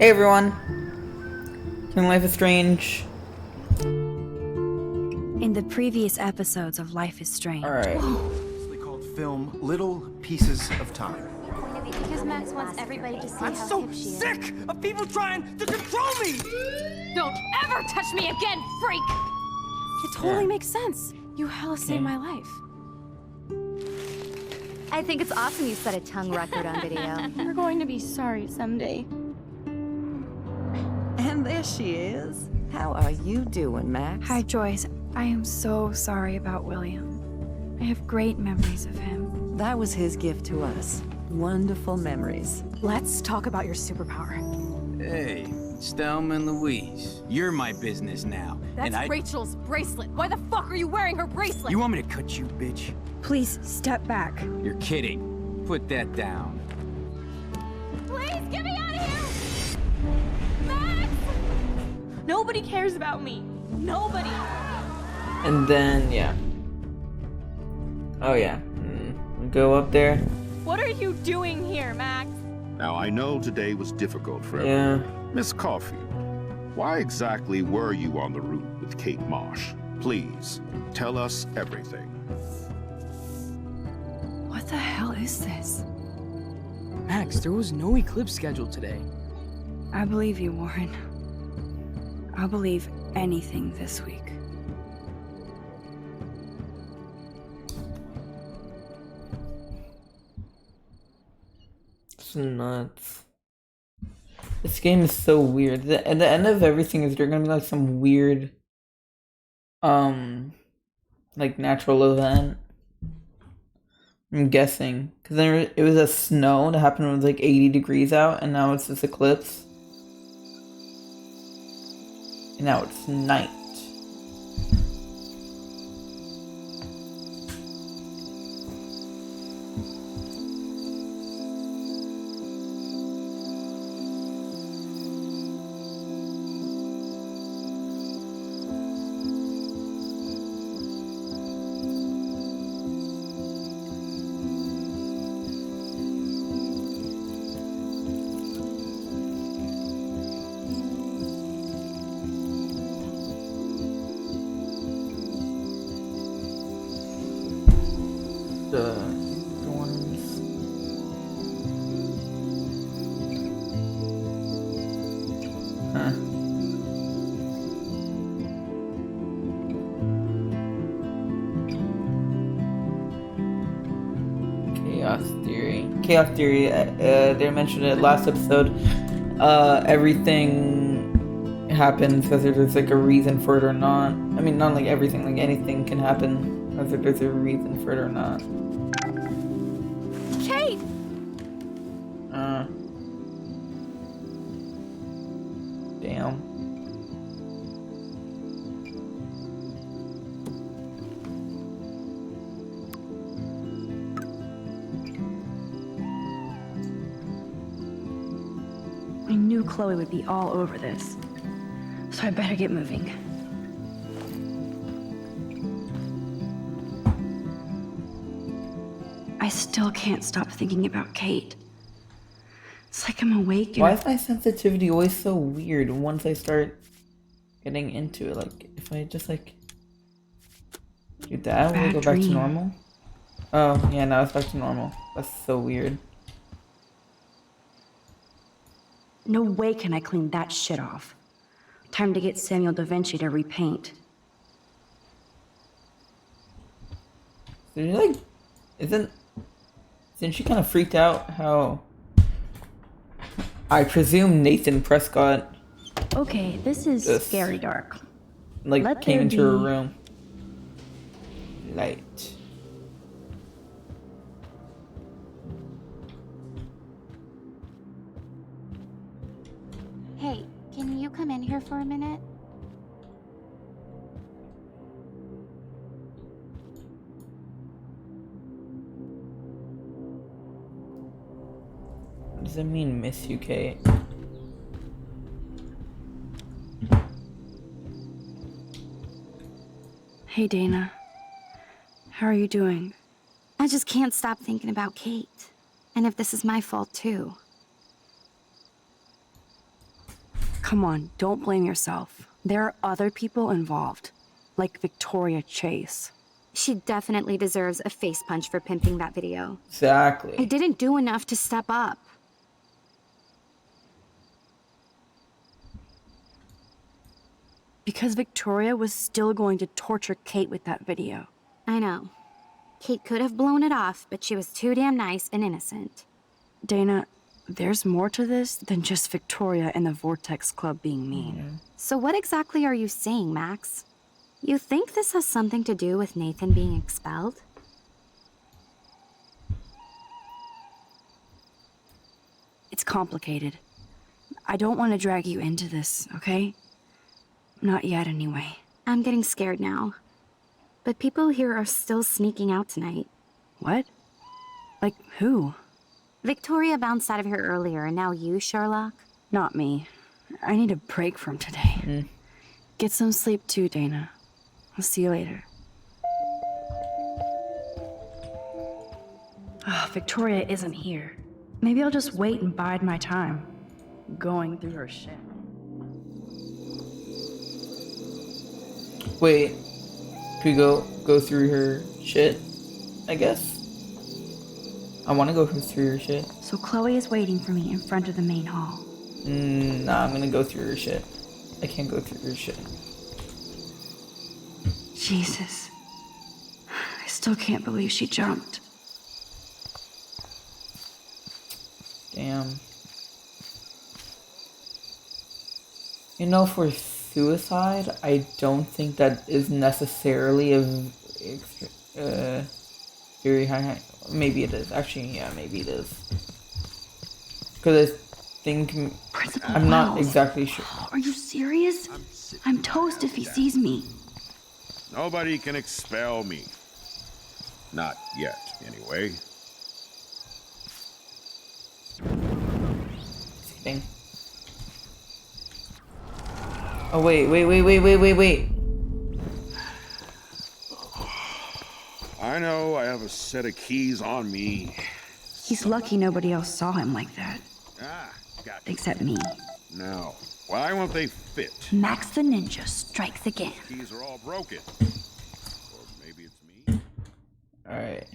Hey everyone, King Life is Strange. In the previous episodes of Life is Strange. Alright. It's called film Little Pieces of Time. Because Max wants everybody to see I'm how so hip she is. sick of people trying to control me! Don't ever touch me again, freak! It totally makes sense. You hella saved my life. I think it's awesome you set a tongue record on video. You're going to be sorry someday. And there she is. How are you doing, Max? Hi, Joyce. I am so sorry about William. I have great memories of him. That was his gift to us. Wonderful memories. Let's talk about your superpower. Hey, it's Thelma and Louise. You're my business now. That's Rachel's bracelet. Why the fuck are you wearing her bracelet? You want me to cut you, bitch? Please, step back. You're kidding. Put that down. Please get me out of here! Max! Nobody cares about me. Nobody. And then, yeah. Oh yeah. We go up there. What are you doing here, Max? Now, I know today was difficult for Yeah. everyone. Miss Caulfield, why exactly were you on the route with Kate Marsh? Please, tell us everything. What the hell is this? Max, there was no eclipse scheduled today. I believe you, Warren. I'll believe anything this week. It's nuts. This game is so weird. At the end of everything is there gonna be like some weird like natural event. I'm guessing. Cause then it was a snow that happened when it was like 80 degrees out, and now it's this eclipse. And now it's night. The ones. Huh. Chaos Theory. Chaos Theory, they mentioned it last episode. Everything happens whether there's like a reason for it or not. I mean, not like everything, like anything can happen whether there's a reason for it or not. Kate! Damn. I knew Chloe would be all over this, so I better get moving. I still can't stop thinking about Kate. It's like I'm awake and Why is my sensitivity always so weird once I start getting into it? Like, if I just like do that, will it Bad go back to dream. normal? Oh, yeah, now it's back to normal. That's so weird. no way can I clean that shit off. Time to get Samuel da Vinci to repaint. So you like, isn't she kind of freaked out how I presume Nathan Prescott Okay, this is Just- scary dark. like Let came there into her be- room? Light. Hey, can you come in here for a minute? What does it mean, Miss you, Kate? Hey, Dana. How are you doing? I just can't stop thinking about Kate. And if this is my fault too. Come on, don't blame yourself. There are other people involved, like Victoria Chase. She definitely deserves a face punch for pimping that video. I Exactly. didn't do enough to step up. Because Victoria was still going to torture Kate with that video. I know. Kate could have blown it off, but she was too damn nice and innocent. Dana, there's more to this than just Victoria and the Vortex Club being mean. So what exactly are you saying, Max? You think this has something to do with Nathan being expelled? It's complicated. I don't want to drag you into this, okay? Not yet, anyway. I'm getting scared now. But people here are still sneaking out tonight. What? Like, who? Victoria bounced out of here earlier, and now you, Sherlock? Not me. I need a break from today. Get some sleep too, Dana. I'll see you later. Victoria isn't here. Maybe I'll just wait and bide my time. Going through her shit. Wait. Could we go through her shit? I guess. I want to go through her shit. So Chloe is waiting for me in front of the main hall. Nah, I'm gonna go through her shit. I can't go through her shit. Jesus. I still can't believe she jumped. Damn. You know, for suicide, I don't think that is necessarily a very high. Maybe it is. Actually, yeah, maybe it is. Because I think Principal I'm not Wells. exactly sure. Are you serious? I'm toast if he sees me. Nobody can expel me. Not yet, anyway. Thing. Oh wait. I know I have a set of keys on me. He's lucky nobody else saw him like that. Got Except me. Now, why won't they fit? Max the Ninja strikes again. Keys are all broken. Or maybe it's me? Alright.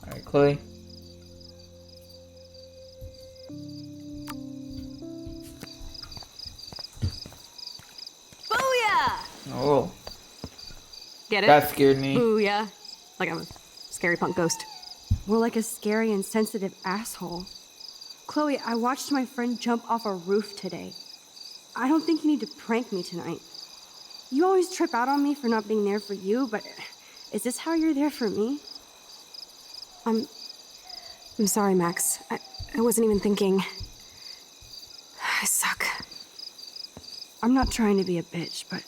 Alright, Chloe. Booyah! Oh, Get it? that scared me. Booyah. Like I'm a scary punk ghost. More like a scary and sensitive asshole. Chloe, I watched my friend jump off a roof today. I don't think you need to prank me tonight. You always trip out on me for not being there for you, but is this how you're there for me? I'm sorry, Max. I wasn't even thinking. I suck. I'm not trying to be a bitch, but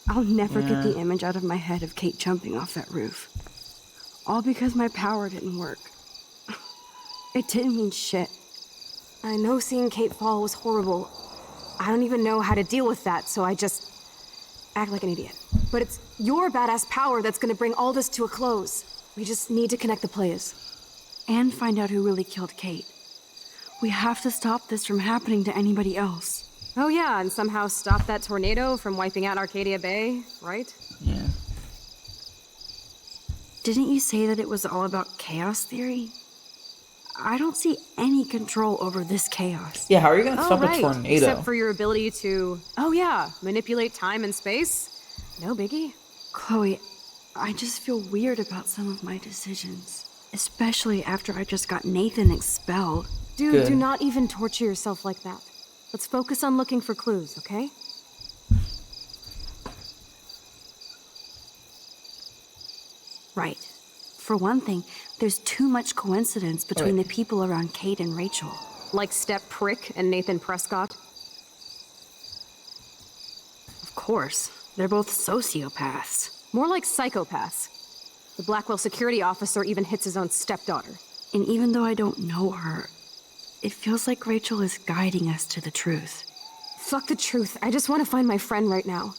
I'll never get the image out of my head of Kate jumping off that roof. All because my power didn't work. It didn't mean shit. I know seeing Kate fall was horrible. I don't even know how to deal with that, so I just act like an idiot. But it's your badass power that's gonna bring all this to a close. We just need to connect the players. And find out who really killed Kate. We have to stop this from happening to anybody else. Oh yeah, and somehow stop that tornado from wiping out Arcadia Bay, right? Yeah. Didn't you say that it was all about chaos theory? I don't see any control over this chaos. Yeah, how are you gonna Oh, stop right. a tornado? Except for your ability to, oh yeah, manipulate time and space. No biggie. Chloe, I just feel weird about some of my decisions. Especially after I just got Nathan expelled. Dude, Good. do not even torture yourself like that. Let's focus on looking for clues, okay? Right. For one thing, there's too much coincidence between Right. the people around Kate and Rachel. Like Step Prick and Nathan Prescott. Of course, they're both sociopaths. More like psychopaths. The Blackwell security officer even hits his own stepdaughter. And even though I don't know her, it feels like Rachel is guiding us to the truth. Fuck the truth. I just want to find my friend right now.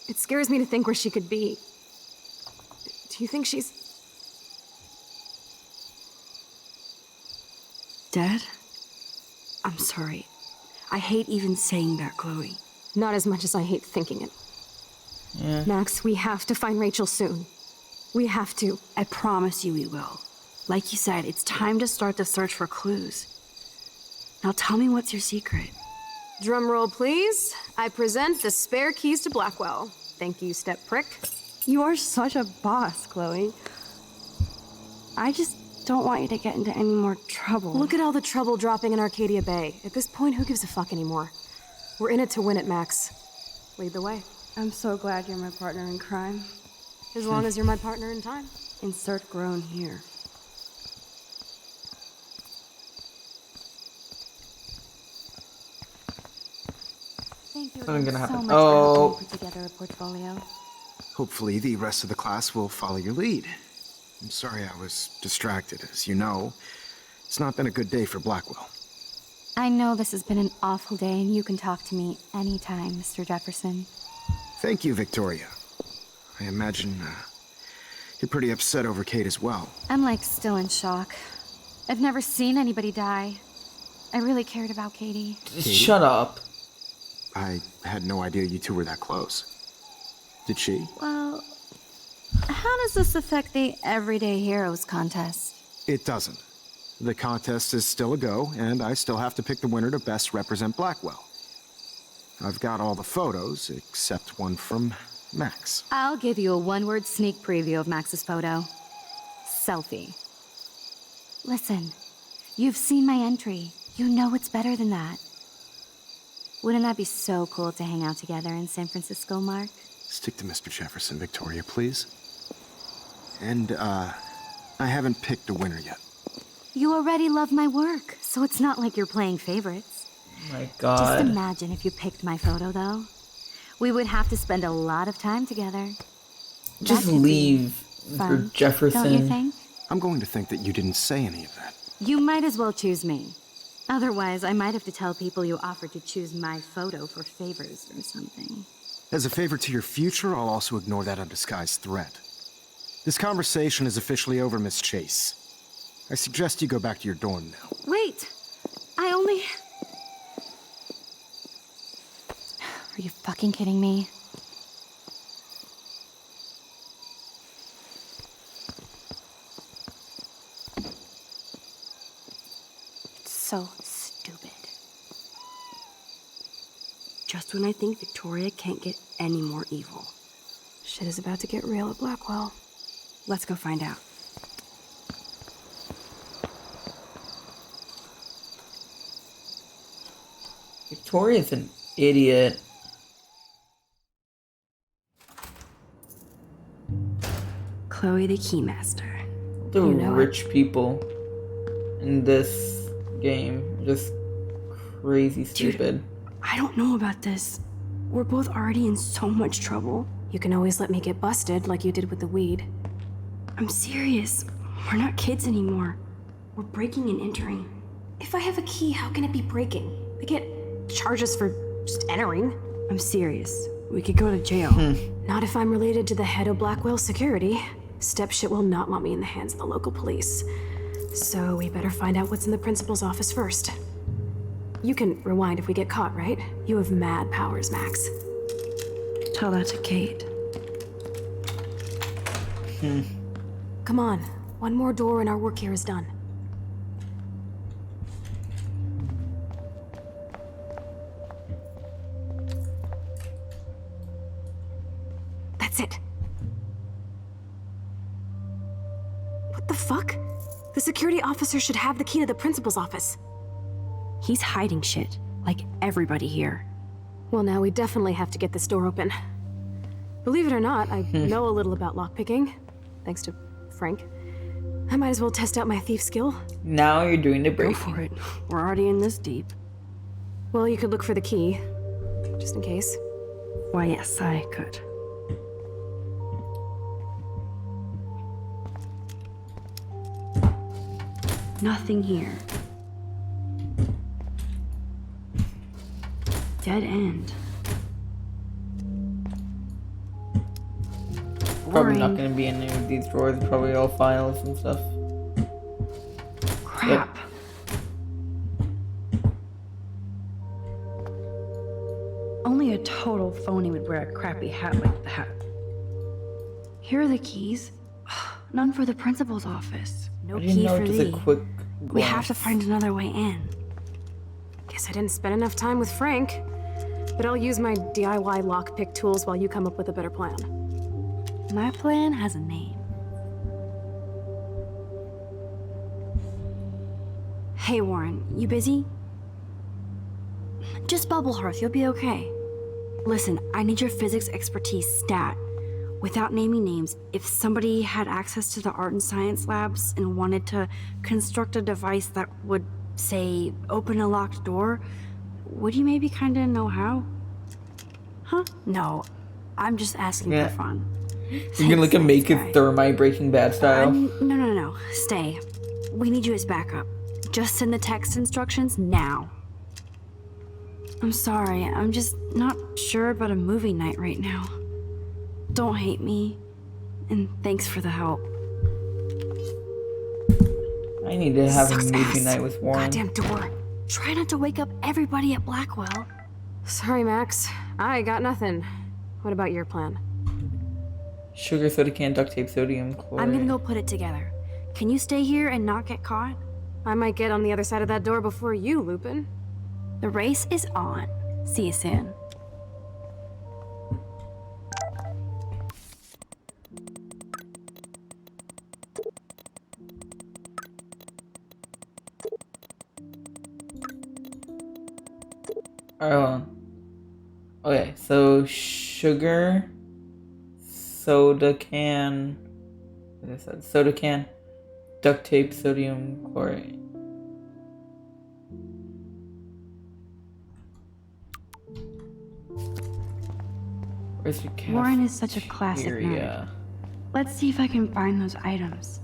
It scares me to think where she could be. Do you think she's... Dead? I'm sorry. I hate even saying that, Chloe. Not as much as I hate thinking it. Yeah. Max, we have to find Rachel soon. We have to. I promise you we will. Like you said, it's time to start the search for clues. Now tell me what's your secret. Drum roll, please. I present the spare keys to Blackwell. Thank you, step prick. You are such a boss, Chloe. I just don't want you to get into any more trouble. Look at all the trouble dropping in Arcadia Bay. At this point, who gives a fuck anymore? We're in it to win it, Max. Lead the way. I'm so glad you're my partner in crime. As long as you're my partner in time. Insert groan here. Thank you Something again gonna happen. so much Oh. for helping put together a portfolio. Hopefully, the rest of the class will follow your lead. I'm sorry I was distracted. As you know, it's not been a good day for Blackwell. I know this has been an awful day, and you can talk to me anytime, Mr. Jefferson. Thank you, Victoria. I imagine you're pretty upset over Kate as well. I'm like still in shock. I've never seen anybody die. I really cared about Katie. Shut up. I had no idea you two were that close. Did she? Well, how does this affect the Everyday Heroes contest? It doesn't. The contest is still a go, and I still have to pick the winner to best represent Blackwell. I've got all the photos, except one from Max. I'll give you a one-word sneak preview of Max's photo. Selfie. Listen, you've seen my entry. You know it's better than that. Wouldn't that be so cool to hang out together in San Francisco, Mark? Stick to Mr. Jefferson, Victoria, please. And, I haven't picked a winner yet. You already love my work, so it's not like you're playing favorites. Oh my Just god. imagine if you picked my photo, though. We would have to spend a lot of time together. Just That could be leave, fun, Mr. Jefferson. Don't you think? I'm going to think that you didn't say any of that. You might as well choose me. Otherwise, I might have to tell people you offered to choose my photo for favors or something. As a favor to your future, I'll also ignore that undisguised threat. This conversation is officially over, Miss Chase. I suggest you go back to your dorm now. Wait! I only... Are you fucking kidding me? It's so stupid. Just when I think Victoria can't get any more evil. Shit is about to get real at Blackwell. Let's go find out. Victoria's an idiot. Chloe the Keymaster. The You know it. rich people in this game just crazy stupid. I don't know about this. We're both already in so much trouble. You can always let me get busted like you did with the weed. I'm serious. We're not kids anymore. We're breaking and entering. If I have a key, how can it be breaking? I get charges for just entering. I'm serious. We could go to jail. Not if I'm related to the head of Blackwell Security. Stepshit will not want me in the hands of the local police. So we better find out what's in the principal's office first. You can rewind if we get caught, right? You have mad powers, Max. Tell that to Kate. Come on. One more door and our work here is done. That's it. What the fuck? The security officer should have the key to the principal's office. He's hiding shit, like everybody here. Well, now we definitely have to get this door open. Believe it or not, I know a little about lockpicking, thanks to Frank. I might as well test out my thief skill. Now you're doing the Go break. for it. We're already in this deep. Well, you could look for the key, just in case. Why, yes, I could. Nothing here. Dead end. Probably not Boring. gonna be in any of these drawers. Probably all files and stuff. Crap. Only a total phony would wear a crappy hat like that. Here are the keys. None for the principal's office. No I didn't key know for just thee. a quick We have to glance. find another way in. Guess I didn't spend enough time with Frank. But I'll use my DIY lockpick tools while you come up with a better plan. My plan has a name. Hey, Warren, you busy? Just bubble hearth, you'll be okay. Listen, I need your physics expertise stat. Without naming names, if somebody had access to the art and science labs and wanted to construct a device that would, say, open a locked door, would you maybe kinda know how? Huh? No, I'm just asking Yeah. for fun. You can look at Thanks, make it guy. thermite Breaking Bad style. No. Stay. We need you as backup. Just send the text instructions now. I'm sorry. I'm just not sure about a movie night right now. Don't hate me. And thanks for the help. I need to have Sucks a movie ass. night with Warren. Goddamn door. Try not to wake up everybody at Blackwell. Sorry, Max. I got nothing. What about your plan? Sugar, soda can, duct tape, sodium chloride. I'm gonna go put it together. Can you stay here and not get caught? I might get on the other side of that door before you, Lupin. The race is on. See you soon. Oh. Okay, so sugar, soda can, like I said, soda can, duct tape, sodium chloride. Where's your cafeteria? Warren is such a classic nerd. Let's see if I can find those items.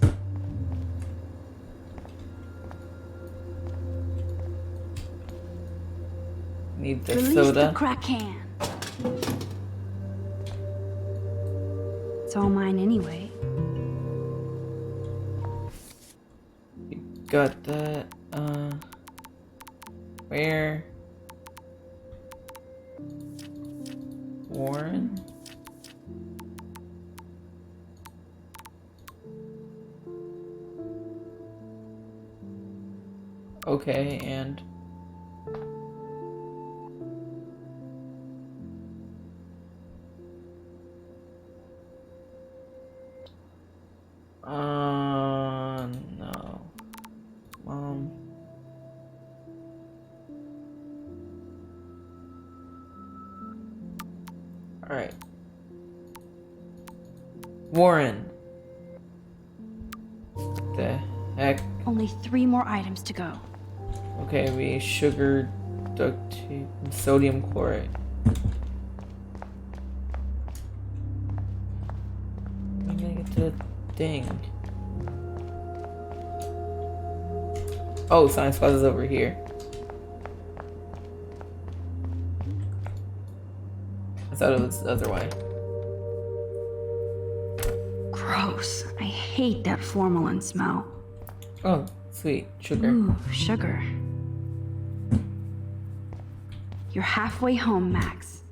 Need the Release soda. the crack can. It's all mine anyway. Got that. Where? Warren? Okay, and no. Alright. Warren. The heck? Only 3 more items to go. Okay, we sugar, duct tape, and sodium chloride. I'm gonna get to the thing. Oh, science class is over here. I thought it was the other way. Gross. I hate that formalin smell. Oh, sweet. Sugar. Ooh, sugar. You're halfway home, Max.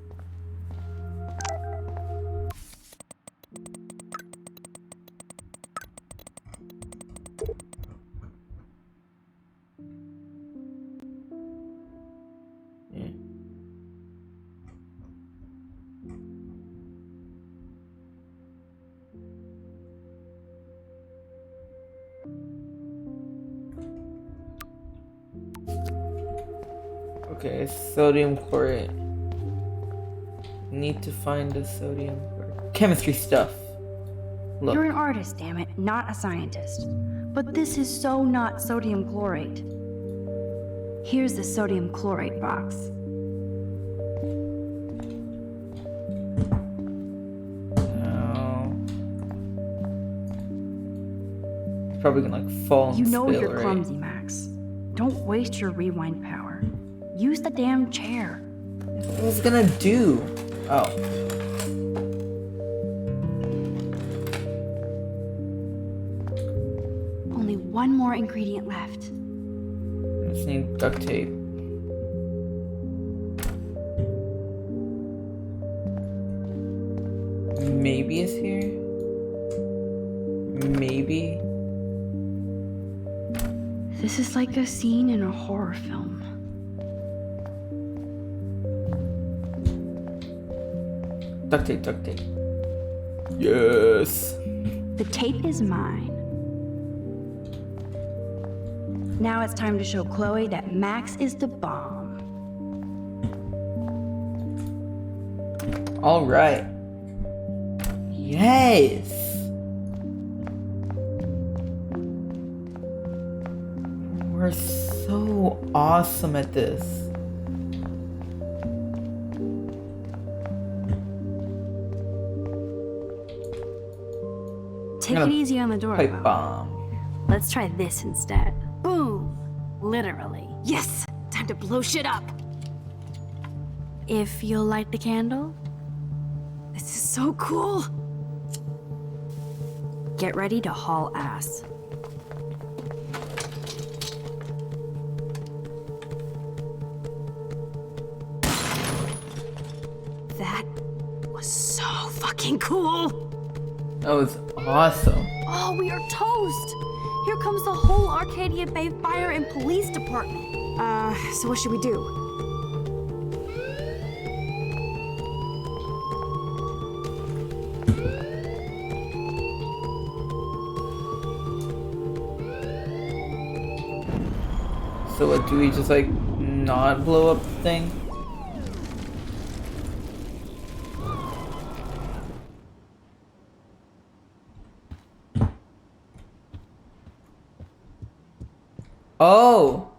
Yeah. Okay, sodium chlorate. Need to find the sodium chlorate. Chemistry stuff. Look. You're an artist, damn it, not a scientist. But this is so not sodium chlorate. Here's the sodium chlorate box. No. probably gonna like fall and You know spill, you're right? clumsy, Max. Don't waste your rewind power. Use the damn chair. What was it gonna do? Oh. Only one more ingredient left. I just need duct tape. Maybe it's here. Maybe. This is like a scene in a horror film. Duct tape, duct tape. Yes. The tape is mine. Now it's time to show Chloe that Max is the bomb. All right. Yes. We're so awesome at this. Take it easy on the door. Pipe bomb. Let's try this instead. Boom! Literally. Yes! Time to blow shit up! If you'll light the candle, This is so cool! get ready to haul ass. That was so fucking cool! That was awesome. Oh, we are toast! Here comes the whole Arcadia Bay Fire and Police Department. So what should we do? So what, do we just like not blow up the thing? Oh!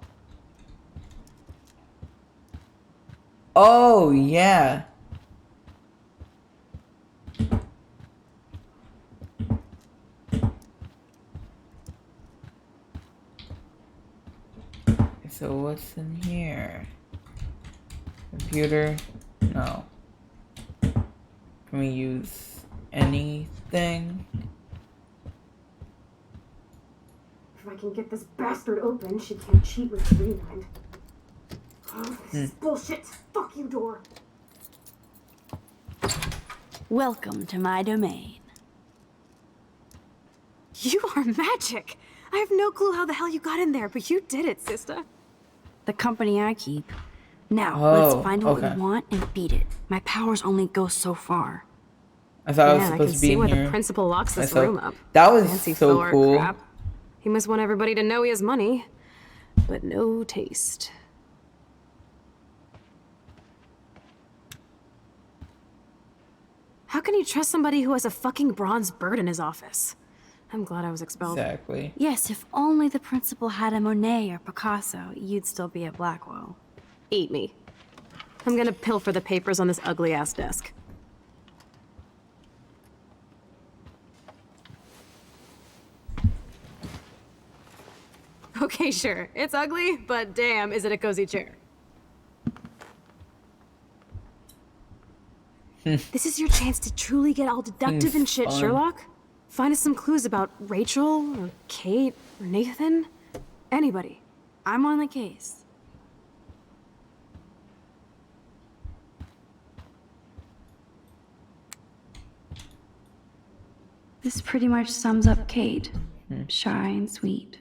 Oh, yeah. So what's in here? Computer? No. Can we use anything? If I can get this bastard open, she can't cheat with the rewind. Oh, this is bullshit! Fuck you, door! Welcome to my domain. You are magic! I have no clue how the hell you got in there, but you did it, sister. The company I keep. Now, Oh, let's find what okay. we want and beat it. My powers only go so far. I thought I was Man, I supposed can to be see in where here. the principal locks this myself. room up. That was Fancy so Thor cool. crap. He must want everybody to know he has money, but no taste. How can you trust somebody who has a fucking bronze bird in his office? I'm glad I was expelled. Exactly. Yes, if only the principal had a Monet or Picasso, you'd still be at Blackwell. Eat me. I'm gonna pilfer the papers on this ugly-ass desk. Okay, sure. It's ugly, but damn, is it a cozy chair. This is your chance to truly get all deductive and shit, fun. Sherlock. Find us some clues about Rachel, or Kate, or Nathan. Anybody. I'm on the case. This pretty much sums up Kate. Shy and sweet.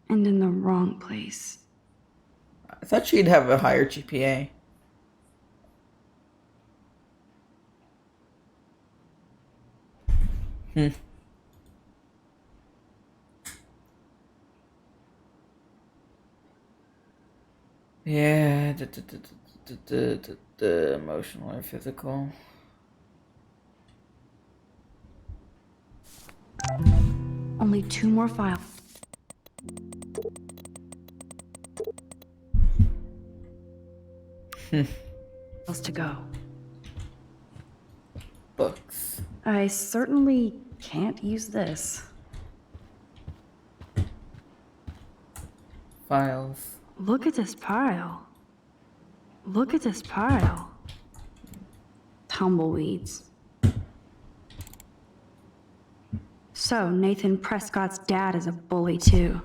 And in the wrong place. I thought she'd have a higher GPA. Yeah, the emotional or physical. Only 2 more files. To go. Books. I certainly can't use this. files. Look at this pile. Look at this pile. Tumbleweeds. So, Nathan Prescott's dad is a bully too.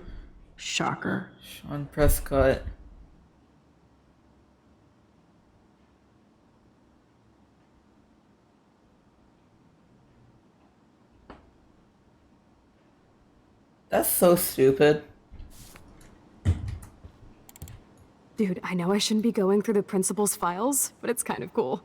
Shocker. Sean Prescott. That's so stupid. Dude, I know I shouldn't be going through the principal's files, but it's kind of cool.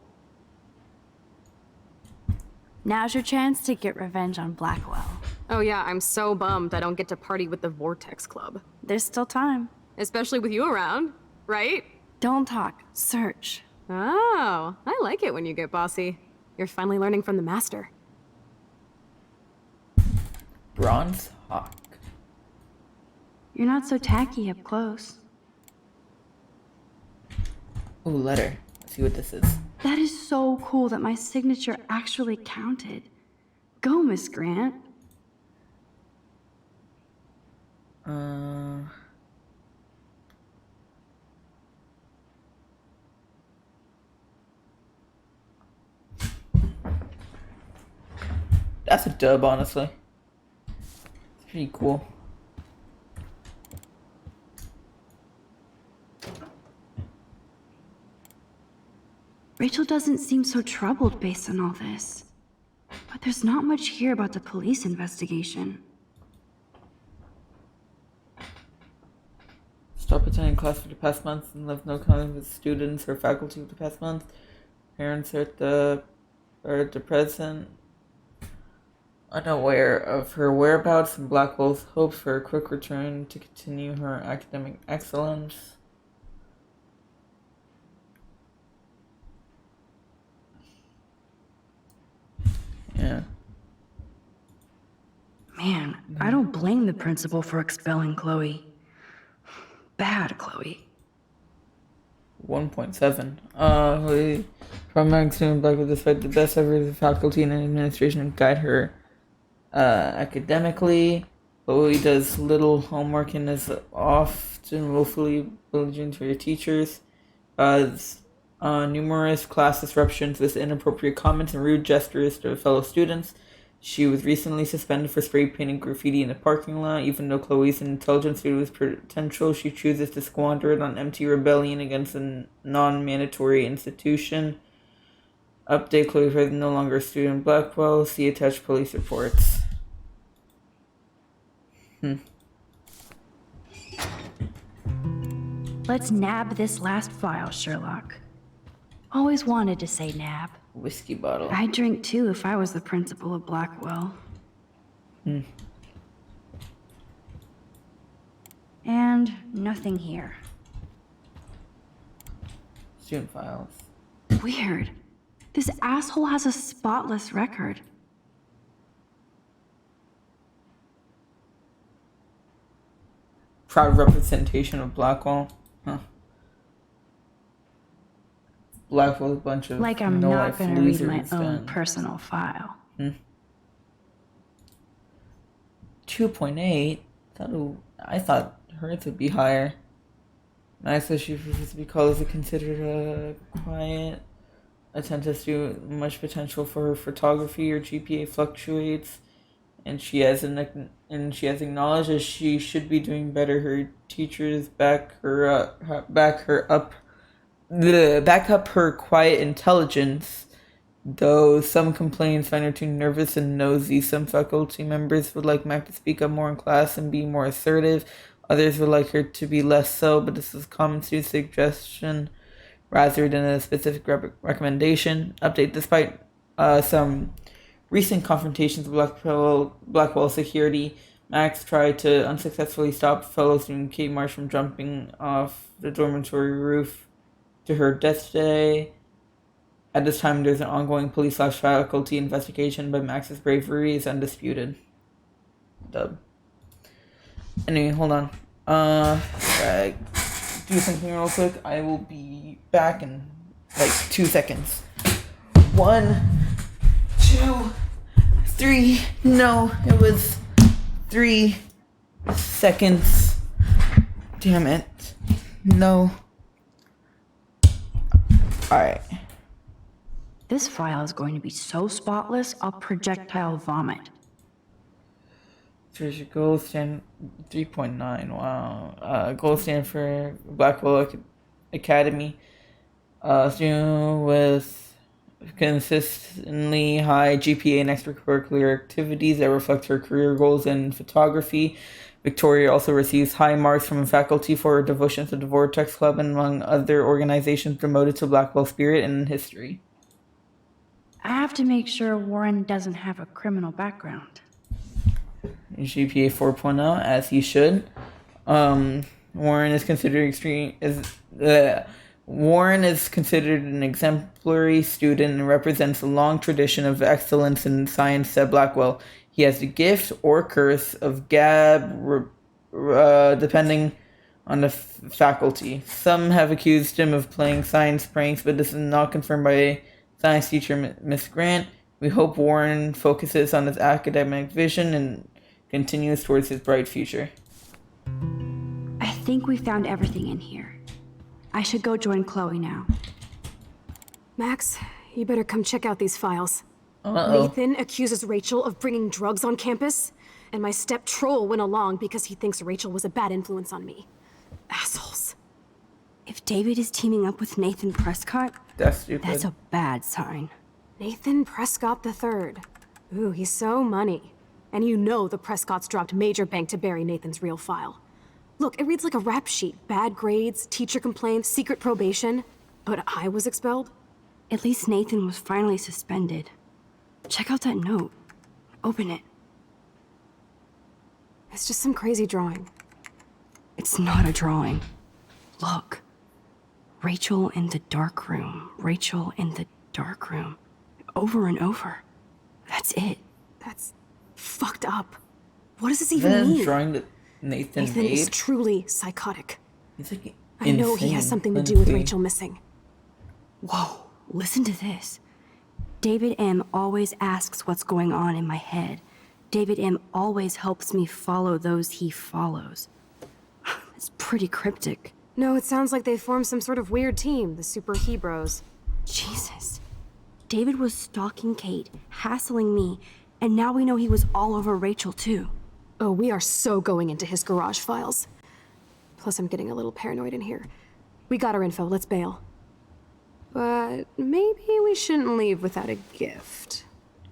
Now's your chance to get revenge on Blackwell. Oh yeah, I'm so bummed I don't get to party with the Vortex Club. There's still time. Especially with you around, right? Don't talk. Search. Oh, I like it when you get bossy. You're finally learning from the master. Bronze Hawk. You're not so tacky up close. Ooh, letter. Let's see what this is. That is so cool that my signature actually counted. Go, Miss Grant. That's a dub, honestly. It's pretty cool. Rachel doesn't seem so troubled based on all this. But there's not much here about the police investigation. Stop attending class for the past month and left no contact with students or faculty for the past month. Parents are at the present unaware of her whereabouts and Blackwell's hopes for a quick return to continue her academic excellence. Yeah. Man, I don't blame the principal for expelling Chloe. Bad Chloe. 1.7. Problematic student Blackwell, despite the best efforts of faculty and administration to guide her academically, Chloe does little homework and is often willfully belligerent to her teachers. Numerous class disruptions with inappropriate comments and rude gestures to fellow students. She was recently suspended for spray painting graffiti in the parking lot. Even though Chloe's an intelligent student with potential, she chooses to squander it on empty rebellion against a non-mandatory institution. Update: Chloe is no longer a student at Blackwell. See attached police reports. Let's nab this last file, Sherlock. Always wanted to say nab. Whiskey bottle. I'd drink too if I was the principal of Blackwell. And nothing here. Student files. Weird. This asshole has a spotless record. Proud representation of Blackwell. Huh. Blackwell's a bunch of Like I'm not gonna read my own personal file. 2.8? I thought hers would be higher. Nice that she prefers to be called as a considered quiet, attentive student, much potential for her photography. Her GPA fluctuates, and she has acknowledged that she should be doing better. Her teachers back up her quiet intelligence, though some complaints find her too nervous and nosy. Some faculty members would like Mac to speak up more in class and be more assertive. Others would like her to be less so, but this is a common student suggestion rather than a specific recommendation. Update: despite some recent confrontations with Blackwell security, Max tried to unsuccessfully stop fellow student Kate Marsh from jumping off the dormitory roof to her death today. At this time, there's an ongoing police/faculty investigation, but Max's bravery is undisputed. Dub. Anyway, hold on. Do something real quick. I will be back in like 2 seconds. 1, 2, 3. No, it was 3 seconds. Damn it. No. Alright. This file is going to be so spotless, I'll projectile vomit. Treasure gold stand 3.9. Wow. Gold stand for Blackwell Academy. Student with consistently high GPA and extracurricular activities that reflect her career goals in photography. Victoria also receives high marks from faculty for her devotion to the Vortex Club and among other organizations promoted to Blackwell spirit and history. I have to make sure Warren doesn't have a criminal background. GPA 4.0, as he should. Warren is considered Warren is considered an exemplary student and represents a long tradition of excellence in science at Blackwell. He has the gift or curse of gab, depending on the faculty. Some have accused him of playing science pranks, but this is not confirmed by science teacher Miss Grant. We hope Warren focuses on his academic vision and continues towards his bright future. I think we found everything in here. I should go join Chloe now. Max, you better come check out these files. Uh-oh. Nathan accuses Rachel of bringing drugs on campus, and my step troll went along because he thinks Rachel was a bad influence on me. Assholes. If David is teaming up with Nathan Prescott, That's stupid. that's a bad sign. Nathan Prescott III. Ooh, he's so money. And you know the Prescotts dropped major bank to bury Nathan's real file. Look, it reads like a rap sheet. Bad grades, teacher complaints, secret probation. But I was expelled? At least Nathan was finally suspended. Check out that note. Open it. It's just some crazy drawing. It's not a drawing. Look. Rachel in the dark room. Rachel in the dark room. Over and over. That's it. That's fucked up. What does this even mean? Drawing that Nathan Nathan made. is truly psychotic. He's like I know he has something to do with Rachel missing. Whoa, listen to this. David M. always asks what's going on in my head. David M. always helps me follow those he follows. It's pretty cryptic. No, it sounds like they formed some sort of weird team, the Super Hebrews. Jesus. David was stalking Kate, hassling me, and now we know he was all over Rachel too. Oh, we are so going into his garage files. Plus, I'm getting a little paranoid in here. We got our info, let's bail. But maybe we shouldn't leave without a gift.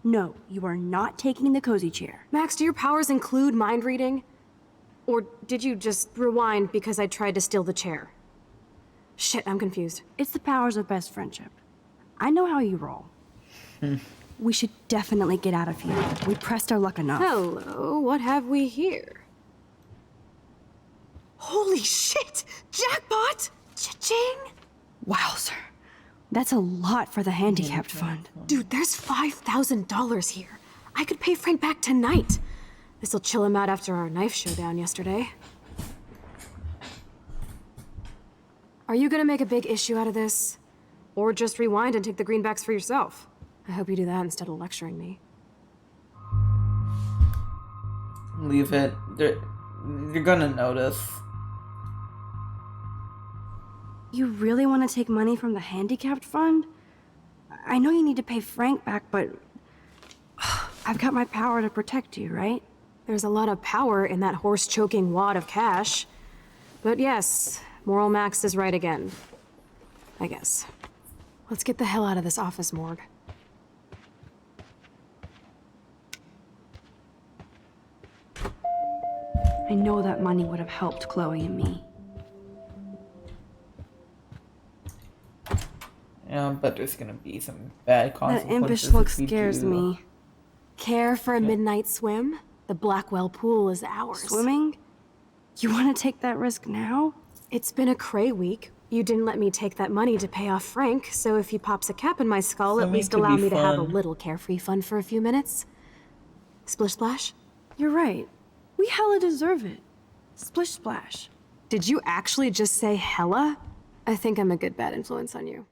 No, you are not taking the cozy chair. Max, do your powers include mind reading? Or did you just rewind because I tried to steal the chair? Shit, I'm confused. It's the powers of best friendship. I know how you roll. We should definitely get out of here. We pressed our luck enough. Hello, what have we here? Holy shit! Jackpot! Cha-ching! Wow, sir. That's a lot for the handicapped fund. Dude, there's $5,000 here. I could pay Frank back tonight. This'll chill him out after our knife showdown yesterday. Are you gonna make a big issue out of this? Or just rewind and take the greenbacks for yourself? I hope you do that instead of lecturing me. Leave it. You're gonna notice. You really want to take money from the handicapped fund? I know you need to pay Frank back, but I've got my power to protect you, right? There's a lot of power in that horse-choking wad of cash. But yes, Moral Max is right again. I guess. Let's get the hell out of this office morgue. I know that money would have helped Chloe and me. Yeah, but there's gonna be some bad That consequences. impish look if we scares do. me. Care for a midnight swim? The Blackwell pool is ours. Swimming? You want to take that risk now? It's been a cray week. You didn't let me take that money to pay off Frank, so if he pops a cap in my skull, at Swimming least could allow be me to have a fun. little carefree fun for a few minutes. Splish splash? You're right. We hella deserve it. Splish splash. Did you actually just say hella? I think I'm a good bad influence on you.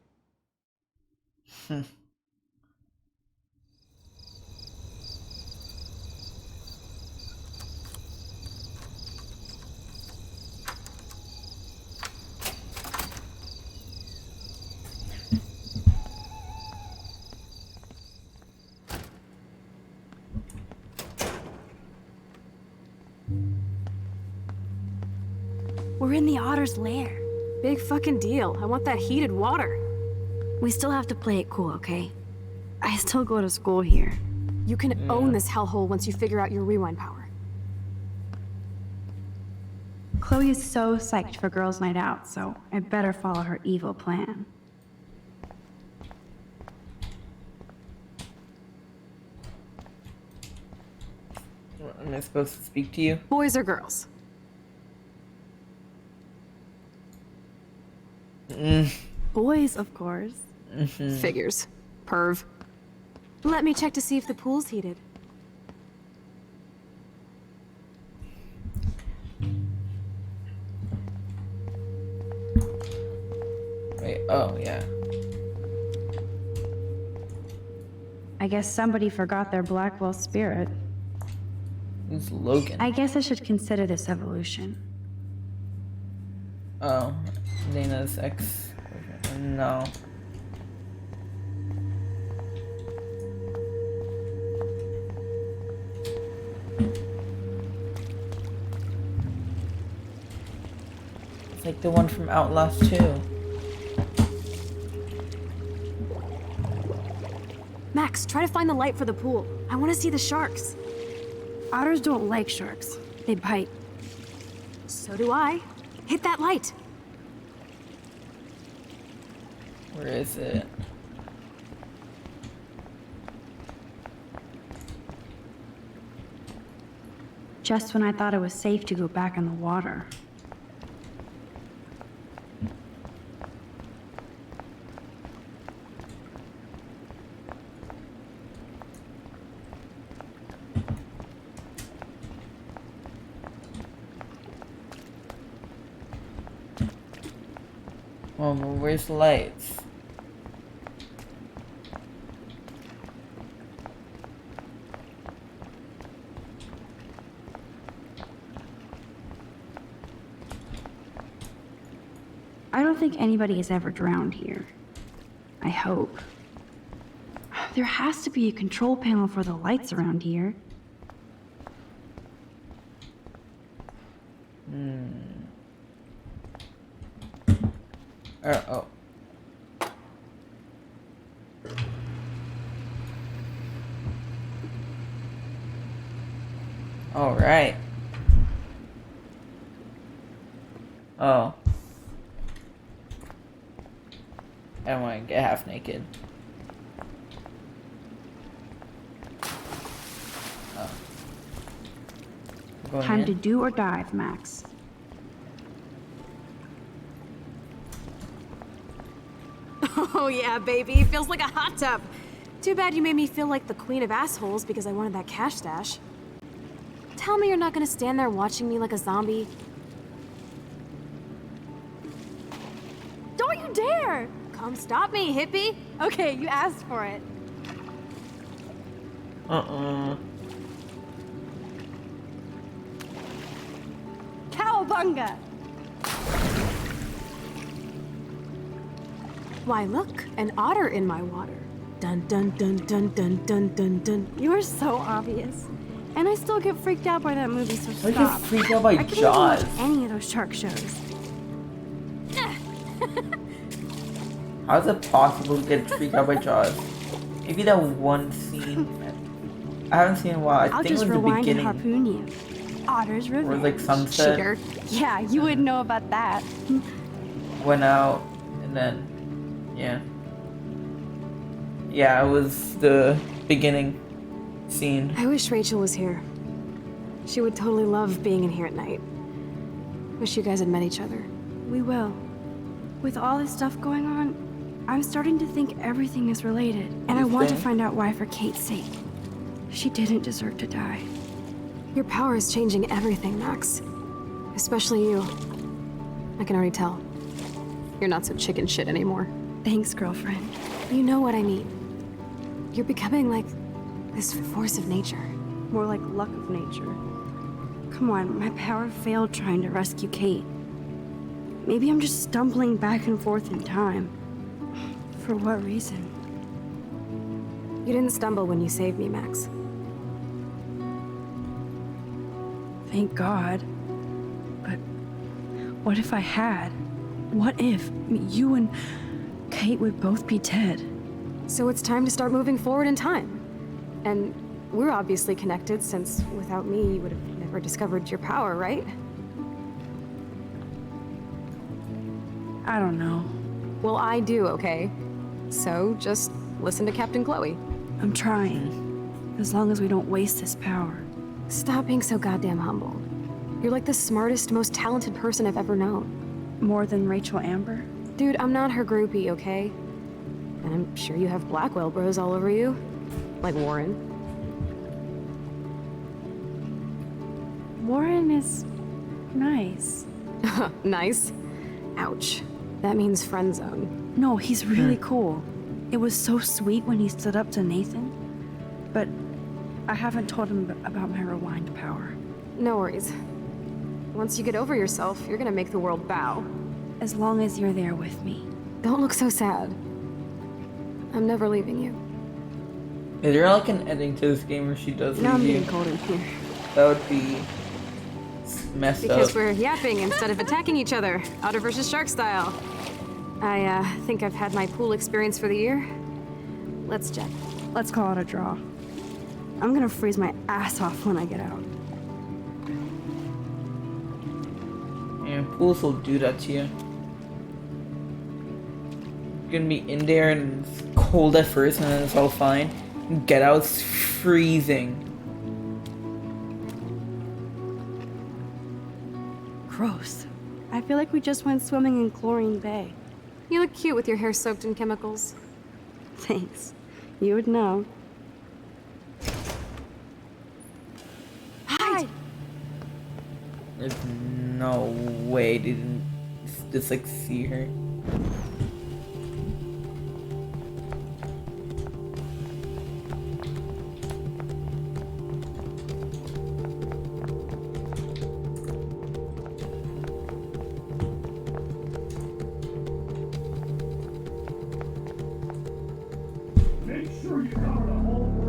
We're in the otter's lair. Big fucking deal. I want that heated water. We still have to play it cool, okay? I still go to school here. You can own this hellhole once you figure out your rewind power. Chloe is so psyched for girls' night out, so I better follow her evil plan. Am I supposed to speak to you? Boys or girls? Boys, of course. Figures. Perv. Let me check to see if the pool's heated. Wait, oh, yeah. I guess somebody forgot their Blackwell spirit. Who's Logan? I guess I should consider this evolution. Oh, Dana's ex. No. It's like the one from Outlast 2. Max, try to find the light for the pool. I want to see the sharks. Otters don't like sharks. They bite. So do I. Hit that light. Where is it? Just when I thought it was safe to go back in the water. Oh, well, where's the lights? I don't think anybody has ever drowned here. I hope. There has to be a control panel for the lights around here. Oh. All right. Oh. I don't want to get half naked. Oh. Going Time in? to do or dive, Max. Oh yeah, baby. Feels like a hot tub. Too bad you made me feel like the queen of assholes because I wanted that cash stash. Tell me you're not gonna stand there watching me like a zombie. Don't you dare! Come stop me, hippie. Okay, you asked for it. Cowabunga! Why look, an otter in my water. Dun dun dun dun dun dun dun dun. You are so obvious. And I still get freaked out by that movie, so I stop. get freaked out by I couldn't even Jaws. watch any of those shark shows. How is it possible to get freaked out by Jaws? Maybe that one scene. I haven't seen it in a while. I I'll think it just was the rewind and beginning. harpoon you. Otter's Or revenge. like sunset. Cheater. Yeah, you wouldn't know about that. Went out and then yeah. Yeah, it was the beginning scene. I wish Rachel was here. She would totally love being in here at night. Wish you guys had met each other. We will. With all this stuff going on, I'm starting to think everything is related. And I want to think? find out why for Kate's sake. She didn't deserve to die. Your power is changing everything, Max. Especially you. I can already tell. You're not so chicken shit anymore. Thanks, girlfriend. You know what I mean. You're becoming like this force of nature. More like luck of nature. Come on, my power failed trying to rescue Kate. Maybe I'm just stumbling back and forth in time. For what reason? You didn't stumble when you saved me, Max. Thank God. But What if I had? What if you and Kate would both be dead? So it's time to start moving forward in time. And we're obviously connected, since without me, you would have never discovered your power, right? I don't know. Well, I do, okay? So just listen to Captain Chloe. I'm trying. As long as we don't waste this power. Stop being so goddamn humble. You're like the smartest, most talented person I've ever known. More than Rachel Amber? Dude, I'm not her groupie, okay? And I'm sure you have Blackwell bros all over you. Like Warren. Warren is nice. Nice? Ouch. That means friend zone. No, he's really cool. It was so sweet when he stood up to Nathan. But I haven't told him about my rewind power. No worries. Once you get over yourself, you're gonna make the world bow. As long as you're there with me. Don't look so sad. I'm never leaving you. Is there like an ending to this game where she does Now I'm leave getting you? cold in here. That would be messed Because up. we're yapping instead of attacking each other, Otter versus Shark style. I think I've had my pool experience for the year. Let's jet. Let's call it a draw. I'm gonna freeze my ass off when I get out. Yeah, pools will do that to you. You're gonna be in there and it's cold at first and then it's all fine. Get out, it's freezing. Gross. I feel like we just went swimming in Chlorine Bay. You look cute with your hair soaked in chemicals. Thanks. You would know. Hide! There's no way they didn't just like see her.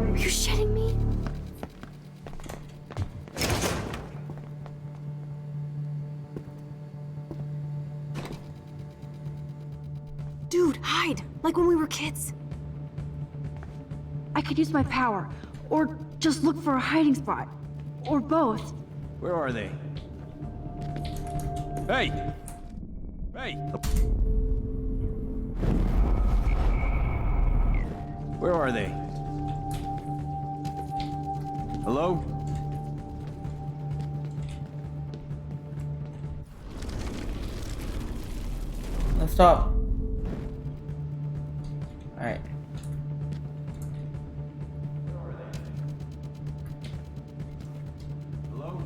Are you shitting me? Dude, hide! Like when we were kids. I could use my power, or just look for a hiding spot, or both. Where are they? Hey! Hey! Where are they? Hello? Let's stop. Alright. Hello?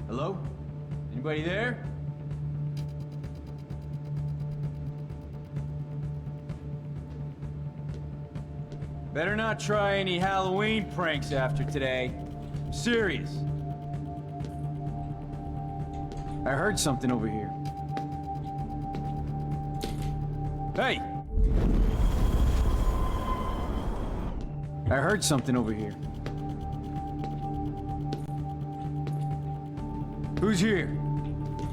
Hello? Anybody there? Better not try any Halloween pranks after today. I'm serious. I heard something over here. Hey! I heard something over here. Who's here?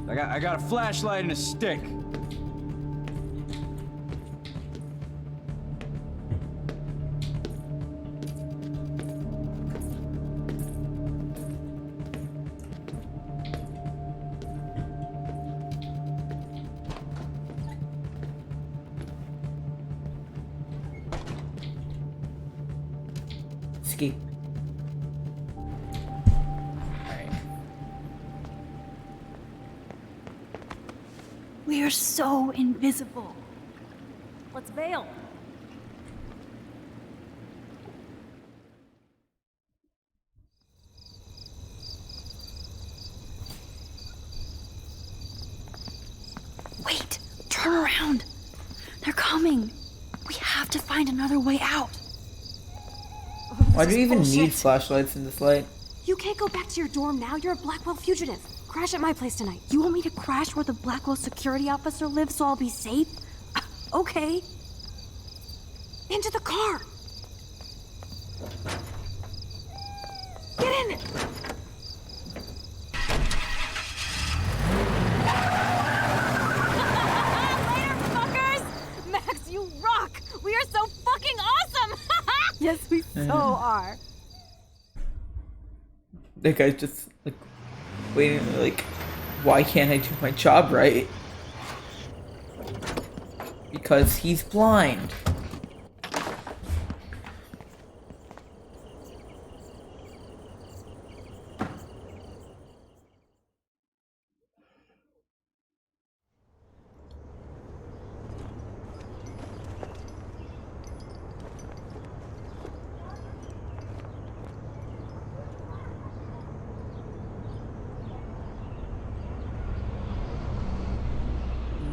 I got a flashlight and a stick. Escape. Alright. We are so invisible. Let's bail. Wait! Turn around! They're coming! We have to find another way out. Why do you even need flashlights in this light? You can't go back to your dorm now. You're a Blackwell fugitive. Crash at my place tonight. You want me to crash where the Blackwell security officer lives so I'll be safe? Okay. Into the car! Get in! Later, fuckers! Max, you rock! We are so fucking awesome! Yes, we so are. That guy's just like waiting, like, why can't I do my job right? Because he's blind.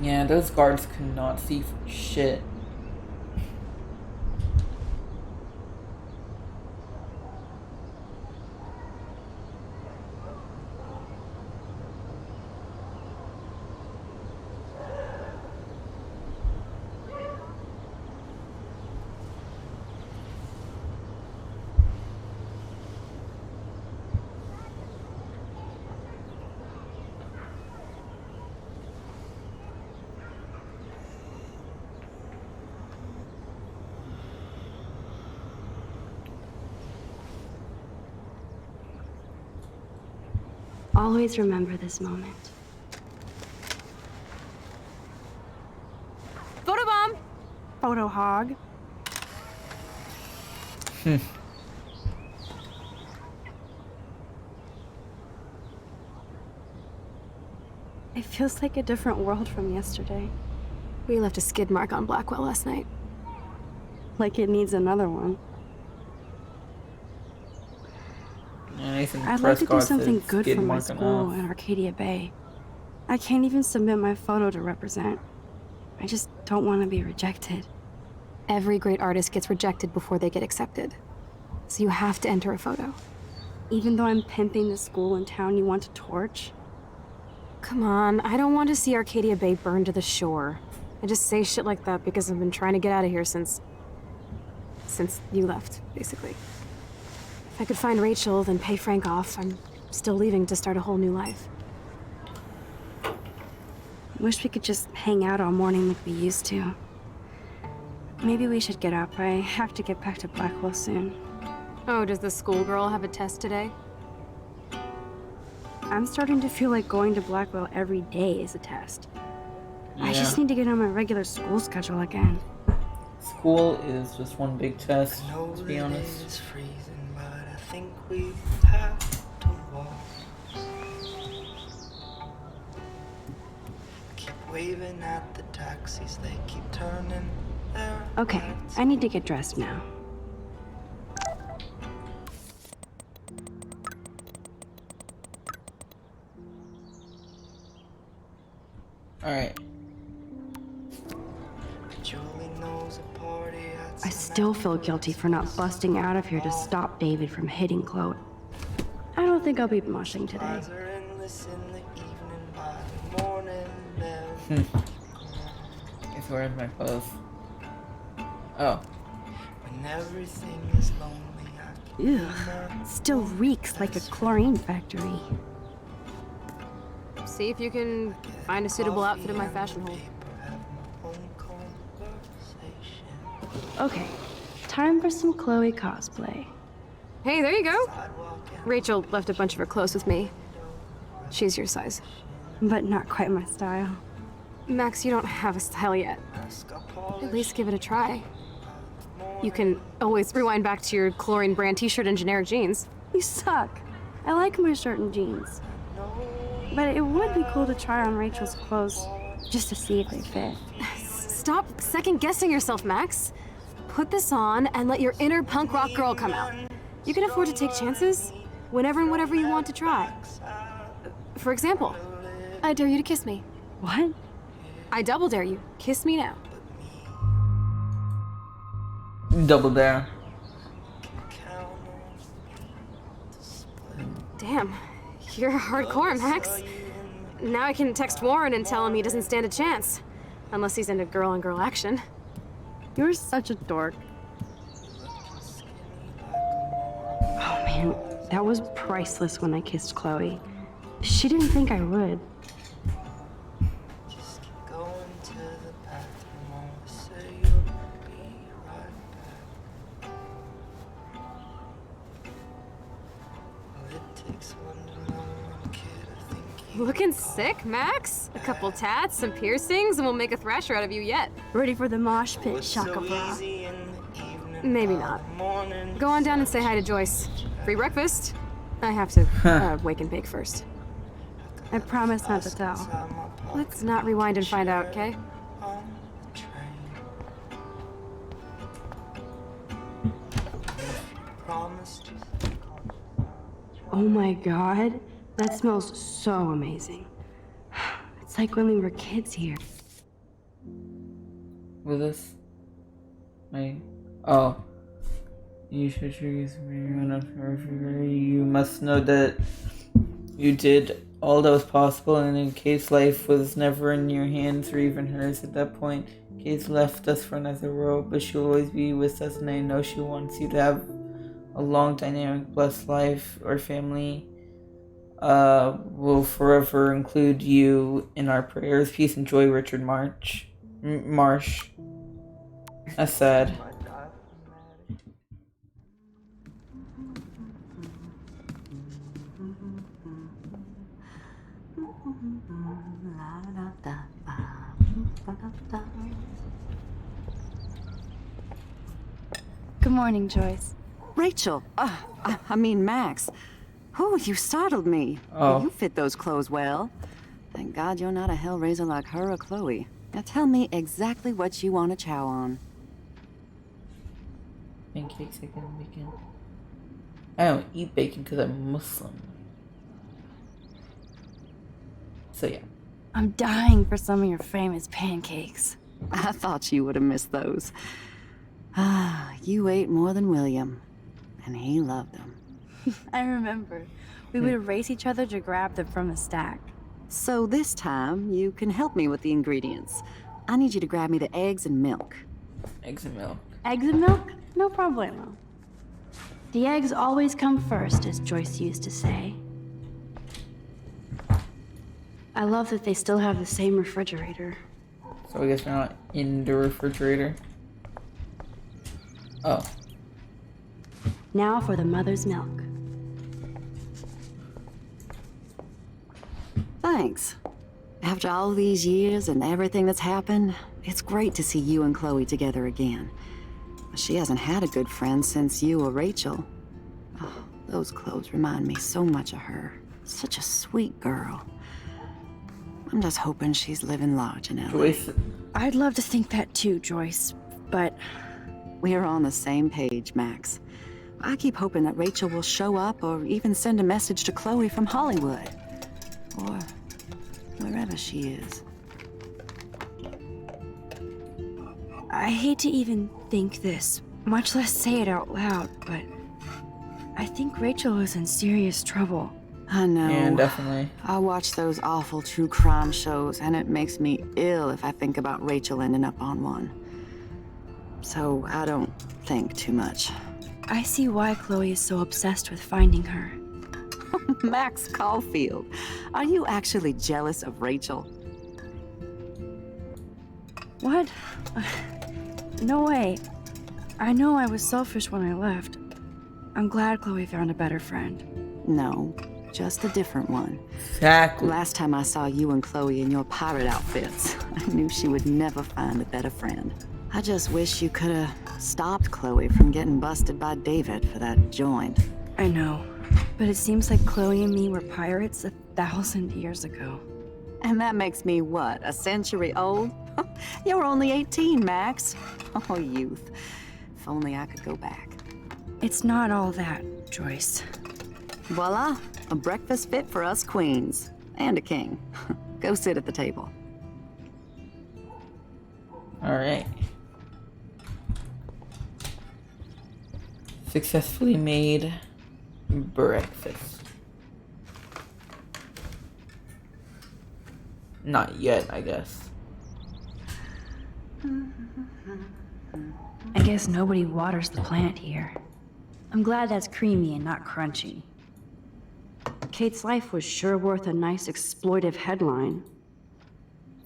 Yeah, those guards could not see for shit. Always remember this moment. Photobomb! Photo hog. It feels like a different world from yesterday. We left a skid mark on Blackwell last night. Like it needs another one. I'd like to do something good for my school in Arcadia Bay. I can't even submit my photo to represent. I just don't want to be rejected. Every great artist gets rejected before they get accepted. So you have to enter a photo. Even though I'm pimping the school in town you want to torch? Come on, I don't want to see Arcadia Bay burned to the shore. I just say shit like that because I've been trying to get out of here since you left, basically. If I could find Rachel, then pay Frank off, I'm still leaving to start a whole new life. Wish we could just hang out all morning like we used to. Maybe we should get up. I have to get back to Blackwell soon. Oh, does the schoolgirl have a test today? I'm starting to feel like going to Blackwell every day is a test. I just need to get on my regular school schedule again. School is just one big test, to be honest. It's freezing, but I think we have to walk. Keep waving at the taxis, they keep turning their Okay, heads. I need to get dressed now. Alright. Julie knows a party at I still feel guilty for not busting out of here to stop David from hitting Chloe. I don't think I'll be moshing today. Eyes are endless in the evening, by the morning they'll Guess where's my clothes? Oh. when everything is lonely, I can Ugh, still reeks like a chlorine factory. See if you can find a suitable outfit in my fashion hole. Okay, time for some Chloe cosplay. Hey, there you go. Rachel left a bunch of her clothes with me. She's your size. But not quite my style. Max, you don't have a style yet. At least give it a try. You can always rewind back to your chlorine brand t-shirt and generic jeans. You suck. I like my shirt and jeans. But it would be cool to try on Rachel's clothes just to see if they fit. Stop second-guessing yourself, Max. Put this on and let your inner punk rock girl come out. You can afford to take chances whenever and whatever you want to try. For example, I dare you to kiss me. What? I double dare you. Kiss me now. Double dare. Damn, You're hardcore, Max. Now I can text Warren and tell him he doesn't stand a chance. Unless he's into girl-on-girl action. You're such a dork. Oh man, that was priceless when I kissed Chloe. She didn't think I would. Just keep going to the bathroom. Always say you'll be right back. Well, it takes one to know one kid. I think you Looking sick, Max? A couple tats, some piercings, and we'll make a thrasher out of you yet. Ready for the mosh pit, it's so Shaka bra. easy in the evening. Maybe by not. the morning. Go on down and say hi to Joyce. Free breakfast? I have to wake and bake first. I promise not to tell. Inside my pocket. Let's not rewind and find out, okay? On the train. Promised you. Oh my god, that smells so amazing. It's like when we were kids here. With us? Oh. You should choose me. You must know that you did all that was possible, and in case life was never in your hands or even hers at that point, Kate left us for another world, but she'll always be with us, and I know she wants you to have a long, dynamic, blessed life. Our family will forever include you in our prayers. Peace and joy, Richard Marsh. That's sad. Good morning, Joyce. Rachel, I mean Max. Oh, you startled me. Oh. You fit those clothes well. Thank God you're not a hellraiser like her or Chloe. Now tell me exactly what you want to chow on. Pancakes, egg, and bacon. I don't eat bacon because I'm Muslim. So yeah. I'm dying for some of your famous pancakes. I thought you would have missed those. Ah, you ate more than William, and he loved them. I remember. We would race each other to grab them from the stack. So this time, you can help me with the ingredients. I need you to grab me the eggs and milk. Eggs and milk. Eggs and milk? No problemo. The eggs always come first, as Joyce used to say. I love that they still have the same refrigerator. So I guess we're not in the refrigerator. Oh. Now for the mother's milk. Thanks. After all these years and everything that's happened, it's great to see you and Chloe together again. She hasn't had a good friend since you or Rachel. Oh, those clothes remind me so much of her. Such a sweet girl. I'm just hoping she's living large in LA. Joyce. I'd love to think that too, Joyce, but... We're on the same page, Max. I keep hoping that Rachel will show up or even send a message to Chloe from Hollywood. Or wherever she is. I hate to even think this, much less say it out loud, but... I think Rachel is in serious trouble. I know. Yeah, definitely. I watch those awful true crime shows, and it makes me ill if I think about Rachel ending up on one. So I don't think too much. I see why Chloe is so obsessed with finding her. Max Caulfield, are you actually jealous of Rachel? What? No way. I know I was selfish when I left. I'm glad Chloe found a better friend. No, just a different one. Exactly. Last time I saw you and Chloe in your pirate outfits, I knew she would never find a better friend. I just wish you could have stopped Chloe from getting busted by David for that joint. I know, but it seems like Chloe and me were pirates 1,000 years ago. And that makes me what, a century old? You're only 18, Max. Oh, youth. If only I could go back. It's not all that, Joyce. Voila, a breakfast fit for us queens. And a king. Go sit at the table. Alright. Successfully made breakfast. Not yet, I guess. I guess nobody waters the plant here. I'm glad that's creamy and not crunchy. Kate's life was sure worth a nice exploitive headline.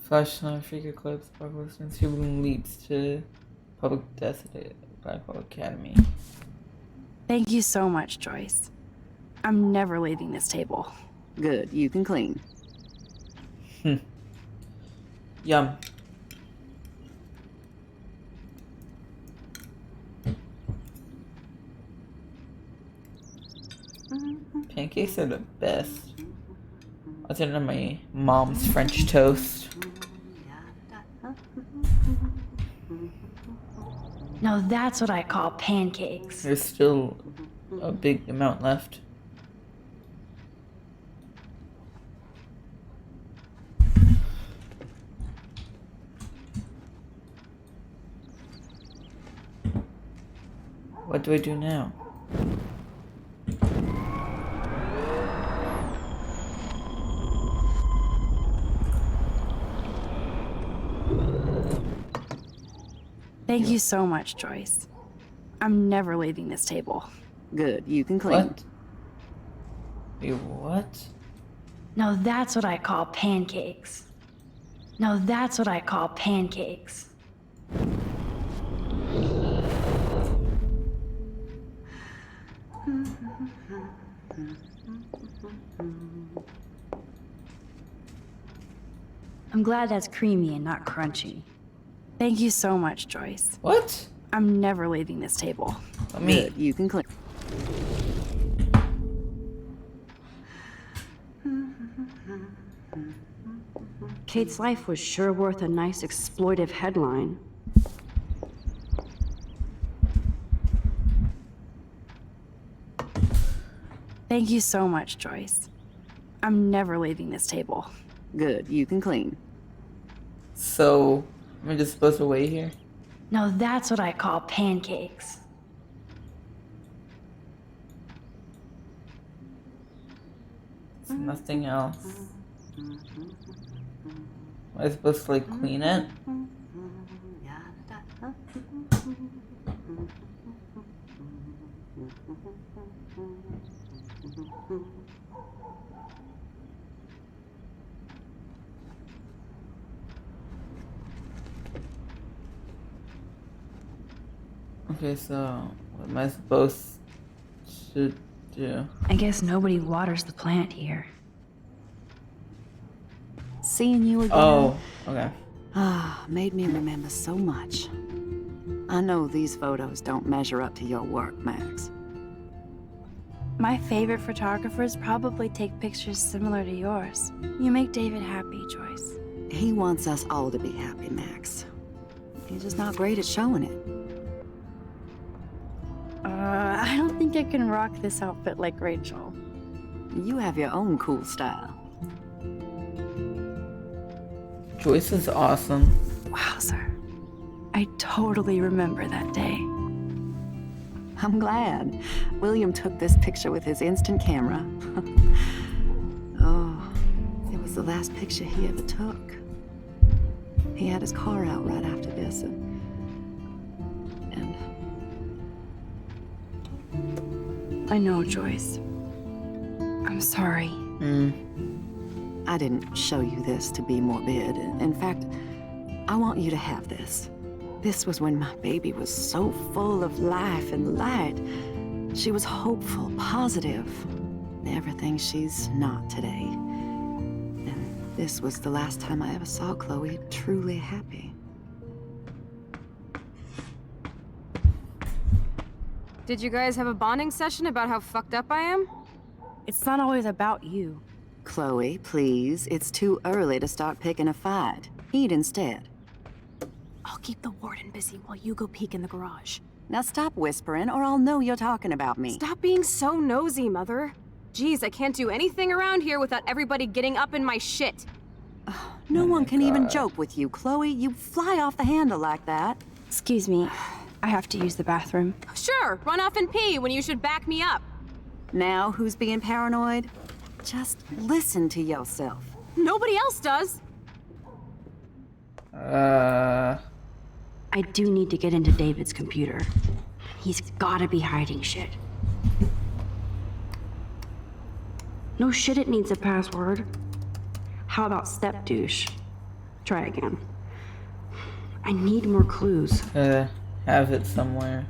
Flashlight figure clips, Barbaros and sibling leads to public death at Blackwell Academy. Thank you so much, Joyce. I'm never leaving this table. Good, you can clean. Yum. Pancakes are the best. Other than my mom's French toast. Now that's what I call pancakes. There's still a big amount left. What do I do now? Thank you so much, Joyce. I'm never leaving this table. Good, you can clean. What? Wait, what? Now that's what I call pancakes. Now that's what I call pancakes. I'm glad that's creamy and not crunchy. Thank you so much, Joyce. What? I'm never leaving this table. Good, you can clean. Kate's life was sure worth a nice exploitive headline. Thank you so much, Joyce. I'm never leaving this table. Good, you can clean. So, am I just supposed to wait here? Now that's what I call pancakes. There's nothing else. Am I supposed to, like, clean it? Okay, so what am I supposed to do? I guess nobody waters the plant here. Seeing you again. Oh, okay. Made me remember so much. I know these photos don't measure up to your work, Max. My favorite photographers probably take pictures similar to yours. You make David happy, Joyce. He wants us all to be happy, Max. He's just not great at showing it. I don't think I can rock this outfit like Rachel. You have your own cool style. Joyce is awesome. Wowzer. I totally remember that day. I'm glad. William took this picture with his instant camera. Oh, it was the last picture he ever took. He had his car out right after this, and I know, Joyce. I'm sorry. I didn't show you this to be morbid. In fact, I want you to have this. This was when my baby was so full of life and light. She was hopeful, positive, everything she's not today. And this was the last time I ever saw Chloe truly happy. Did you guys have a bonding session about how fucked up I am? It's not always about you. Chloe, please, it's too early to start picking a fight. Eat instead. I'll keep the warden busy while you go peek in the garage. Now stop whispering, or I'll know you're talking about me. Stop being so nosy, Mother. Geez, I can't do anything around here without everybody getting up in my shit. No one can even joke with you, Chloe. You fly off the handle like that. Excuse me. I have to use the bathroom. Sure, run off and pee when you should back me up. Now who's being paranoid? Just listen to yourself. Nobody else does. I do need to get into David's computer. He's gotta be hiding shit. No shit, it needs a password. How about step douche? Try again. I need more clues. Have it somewhere.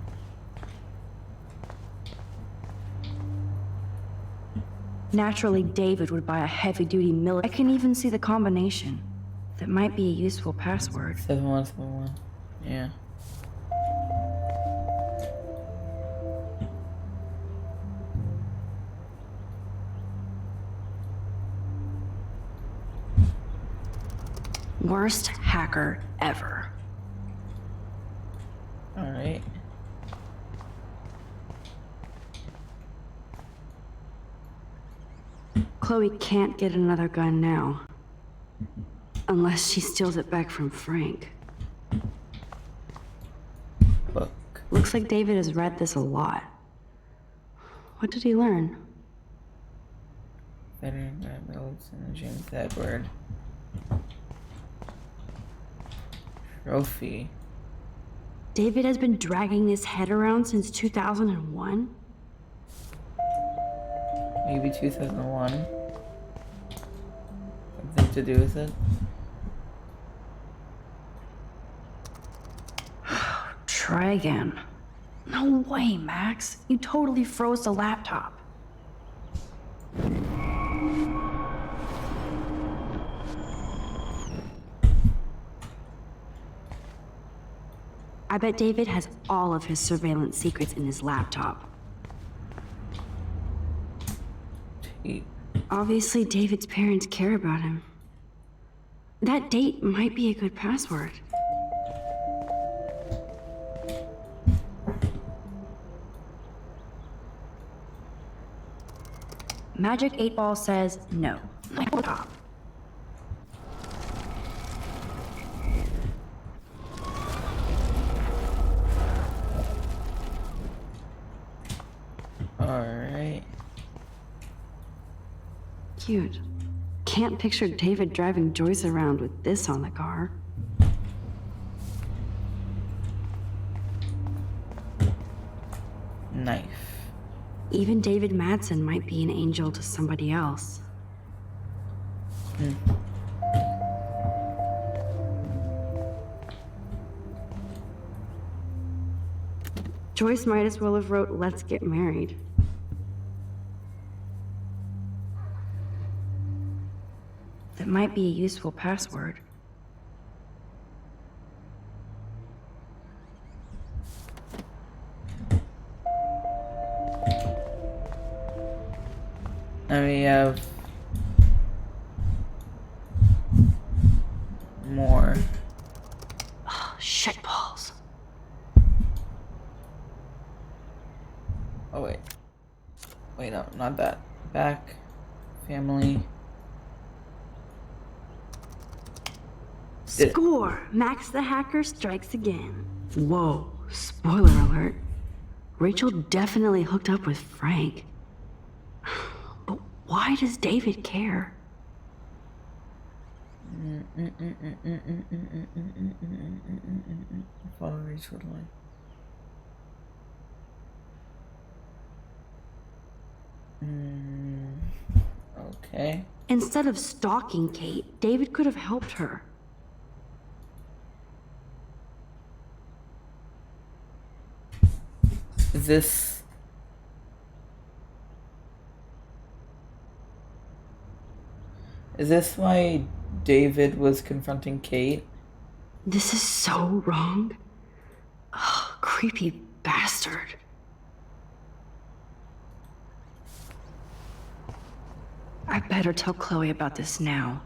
Naturally, David would buy a heavy-duty military. I can even see the combination. That might be a useful password. 7171. Yeah. Worst hacker ever. Alright. Chloe can't get another gun now. Unless she steals it back from Frank. Book. Looks like David has read this a lot. What did he learn? Veteran Grant Builds and James Edward. Trophy. David has been dragging this head around since 2001? Maybe 2001. Something to do with it? Try again. No way, Max. You totally froze the laptop. I bet David has all of his surveillance secrets in his laptop. Obviously, David's parents care about him. That date might be a good password. Magic 8 Ball says no. Laptop. Alright. Cute. Can't picture David driving Joyce around with this on the car. Knife. Even David Madsen might be an angel to somebody else. Joyce might as well have wrote, "Let's get married." That might be a useful password. And we have more. Oh, shit balls. Oh wait. Wait, no, not that. Back. Family. Score! Max the hacker strikes again. Whoa, spoiler alert. Rachel definitely hooked up with Frank. But why does David care? Follow Rachel line. Okay. Instead of stalking Kate, David could have helped her. Is this... Is this why David was confronting Kate? This is so wrong. Oh, creepy bastard. I better tell Chloe about this now.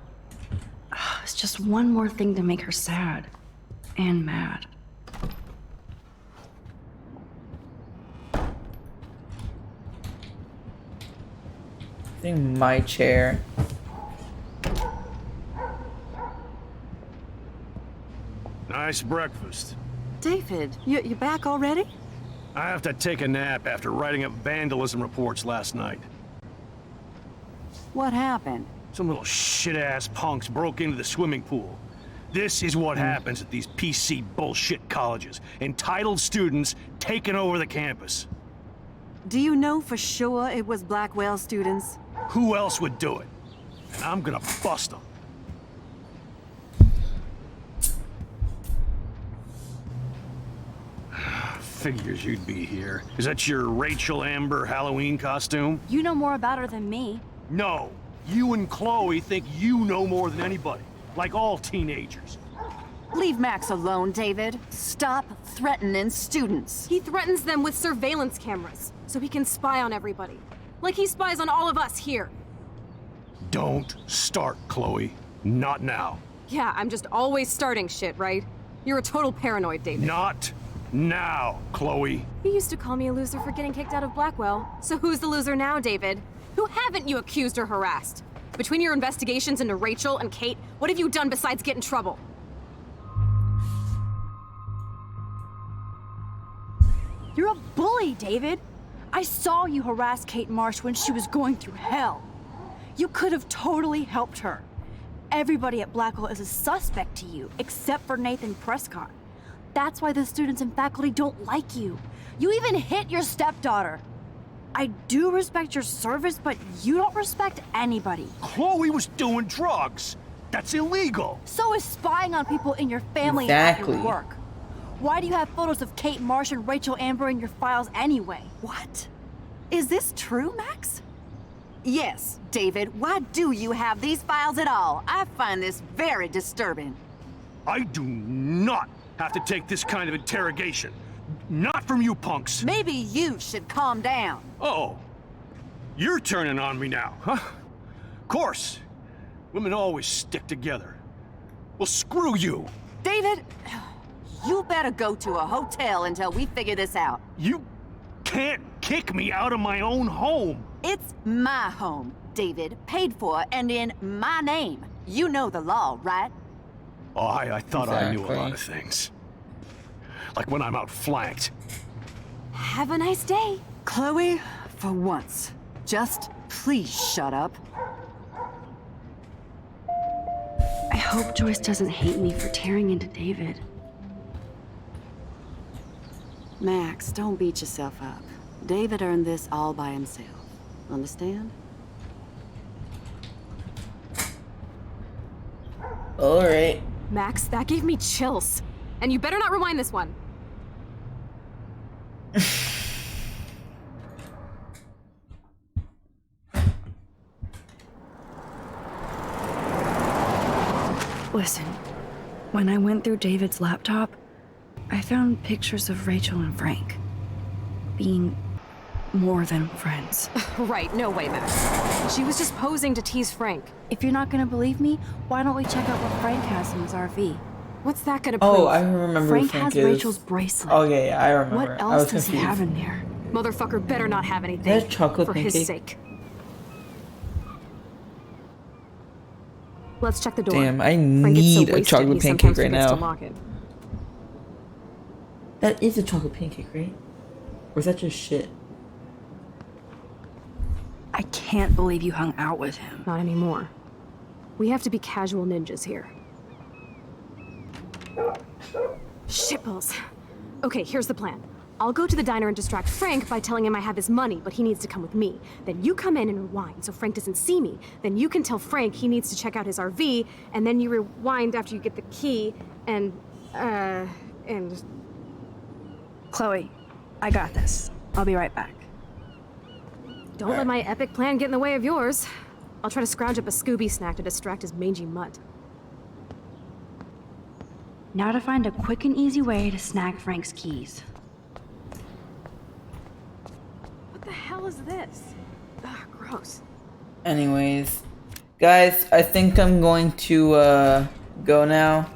It's just one more thing to make her sad. And mad. I think my chair. Nice breakfast. David, you back already? I have to take a nap after writing up vandalism reports last night. What happened? Some little shit-ass punks broke into the swimming pool. This is what happens at these PC bullshit colleges. Entitled students taking over the campus. Do you know for sure it was Blackwell students? Who else would do it? And I'm gonna bust them. Figures you'd be here. Is that your Rachel Amber Halloween costume? You know more about her than me. No. You and Chloe think you know more than anybody. Like all teenagers. Leave Max alone, David. Stop threatening students. He threatens them with surveillance cameras, so he can spy on everybody. Like he spies on all of us here. Don't start, Chloe. Not now. Yeah, I'm just always starting shit, right? You're a total paranoid, David. Not now, Chloe. You used to call me a loser for getting kicked out of Blackwell. So who's the loser now, David? Who haven't you accused or harassed? Between your investigations into Rachel and Kate, what have you done besides get in trouble? You're a bully, David. I saw you harass Kate Marsh when she was going through hell. You could have totally helped her. Everybody at Blackwell is a suspect to you, except for Nathan Prescott. That's why the students and faculty don't like you. You even hit your stepdaughter. I do respect your service, but you don't respect anybody. Chloe was doing drugs. That's illegal. So is spying on people in your family Exactly. and at your work. Why do you have photos of Kate Marsh and Rachel Amber in your files anyway? What? Is this true, Max? Yes, David. Why do you have these files at all? I find this very disturbing. I do not have to take this kind of interrogation. Not from you punks. Maybe you should calm down. Oh, you're turning on me now, huh? Of course. Women always stick together. Well, screw you. David, you better go to a hotel until we figure this out. You can't kick me out of my own home. It's my home, David. Paid for and in my name. You know the law, right? Oh, I thought I knew a Exactly. lot of things. Like when I'm outflanked. Have a nice day. Chloe, for once, just please shut up. I hope Joyce doesn't hate me for tearing into David. Max, don't beat yourself up. David earned this all by himself. Understand? Alright. Max, that gave me chills. And you better not rewind this one. Listen, when I went through David's laptop, I found pictures of Rachel and Frank being more than friends. Right, no way, Max. She was just posing to tease Frank. If you're not gonna believe me, why don't we check out what Frank has in his RV? What's that gonna prove? Oh, I remember Frank who Frank has is. Rachel's bracelet. Oh yeah, I remember. What I else was does he confused. have in there? Motherfucker better not have anything. Is that chocolate for his pancake? sake. Let's check the door. Damn, I Frank gets so need a wasted, chocolate he pancake sometimes right forgets to now. lock it. That is a chocolate pancake, right? Or is that just shit? I can't believe you hung out with him. Not anymore. We have to be casual ninjas here. Shitballs. Okay, here's the plan. I'll go to the diner and distract Frank by telling him I have his money, but he needs to come with me. Then you come in and rewind so Frank doesn't see me. Then you can tell Frank he needs to check out his RV, and then you rewind after you get the key, and... Chloe, I got this. I'll be right back. Don't let my epic plan get in the way of yours. I'll try to scrounge up a Scooby snack to distract his mangy mutt. Now to find a quick and easy way to snag Frank's keys. What the hell is this? Ugh, gross. Anyways, guys, I think I'm going to go now.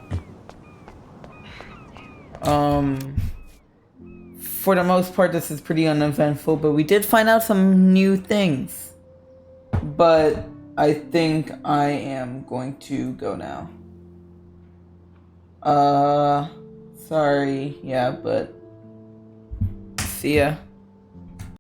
For the most part, this is pretty uneventful, but we did find out some new things. But I think I am going to go now. Sorry, yeah, but see ya.